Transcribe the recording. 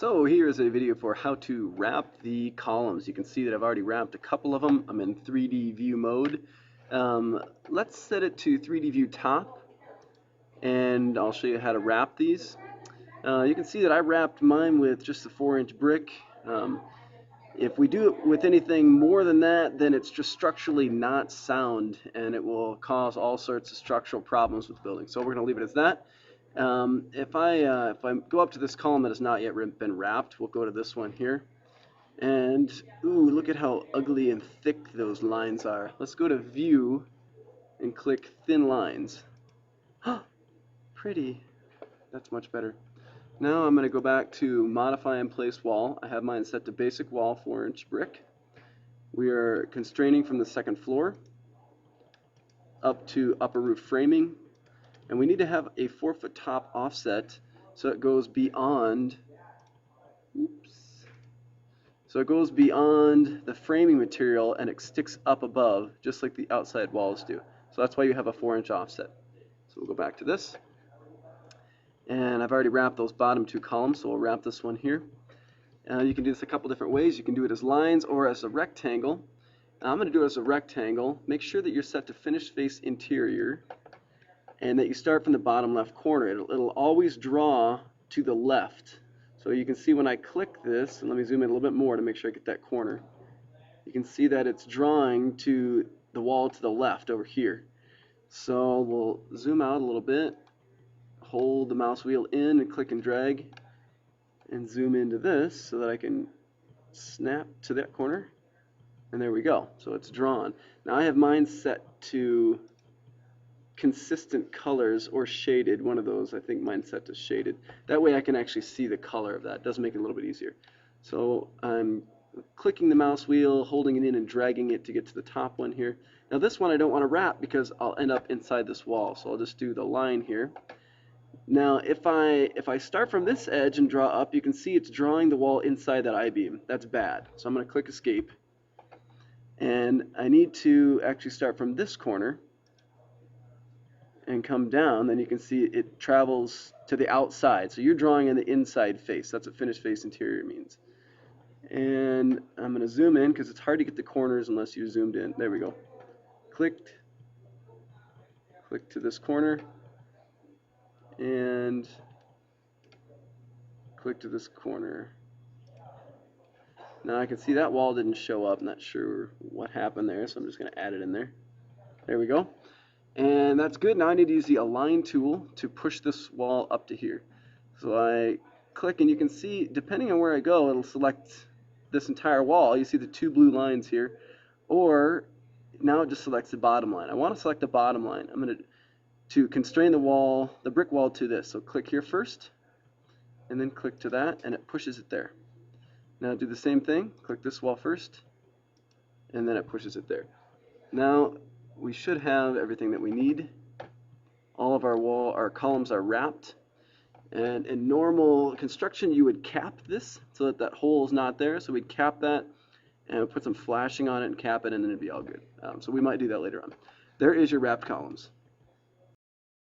So here is a video for how to wrap the columns. You can see that I've already wrapped a couple of them. I'm in 3D view mode. Let's set it to 3D view top, and I'll show you how to wrap these. You can see that I wrapped mine with just a 4-inch brick. If we do it with anything more than that, then it's just structurally not sound, and it will cause all sorts of structural problems with the building. So we're going to leave it as that. If I go up to this column that has not yet been wrapped, we'll go to this one here. And, ooh, look at how ugly and thick those lines are. Let's go to View and click Thin Lines. Pretty. That's much better. Now I'm going to go back to Modify and Place Wall. I have mine set to Basic Wall 4-inch brick. We are constraining from the second floor up to upper roof framing. And we need to have a 4-foot top offset so it goes beyond, so it goes beyond the framing material and it sticks up above just like the outside walls do. So that's why you have a 4-inch offset. So we'll go back to this. And I've already wrapped those bottom two columns, so we'll wrap this one here. You can do this a couple different ways. You can do it as lines or as a rectangle. I'm going to do it as a rectangle. Make sure that you're set to Finish Face Interior, and that you start from the bottom left corner. It'll always draw to the left. So you can see when I click this, and let me zoom in a little bit more to make sure I get that corner. You can see that it's drawing to the wall to the left over here. So we'll zoom out a little bit, hold the mouse wheel in and click and drag, and zoom into this so that I can snap to that corner. And there we go. So it's drawn. Now I have mine set to consistent colors or shaded, one of those. I think mine's set to shaded. That way I can actually see the color of that. It does make it a little bit easier. So I'm clicking the mouse wheel, holding it in and dragging it to get to the top one here. Now this one I don't want to wrap because I'll end up inside this wall. So I'll just do the line here. Now if I start from this edge and draw up, you can see it's drawing the wall inside that I-beam. That's bad. So I'm going to click Escape. And I need to actually start from this corner and come down. Then you can see it travels to the outside. So you're drawing in the inside face. That's what Finished Face Interior means. And I'm going to zoom in because it's hard to get the corners unless you zoomed in. There we go. Click to this corner and click to this corner. Now I can see that wall didn't show up. Not sure what happened there, so I'm just going to add it in there. There we go. And that's good. Now I need to use the Align tool to push this wall up to here. So I click, and you can see, depending on where I go, it'll select this entire wall. You see the two blue lines here. Or now it just selects the bottom line. I want to select the bottom line. I'm going to constrain the wall, the brick wall, to this. So click here first, and then click to that, and it pushes it there. Now do the same thing. Click this wall first, and then it pushes it there. Now we should have everything that we need. All of our columns are wrapped. And in normal construction, you would cap this so that that hole is not there. So we'd cap that and put some flashing on it and cap it, and then it'd be all good. So we might do that later on. There is your wrapped columns.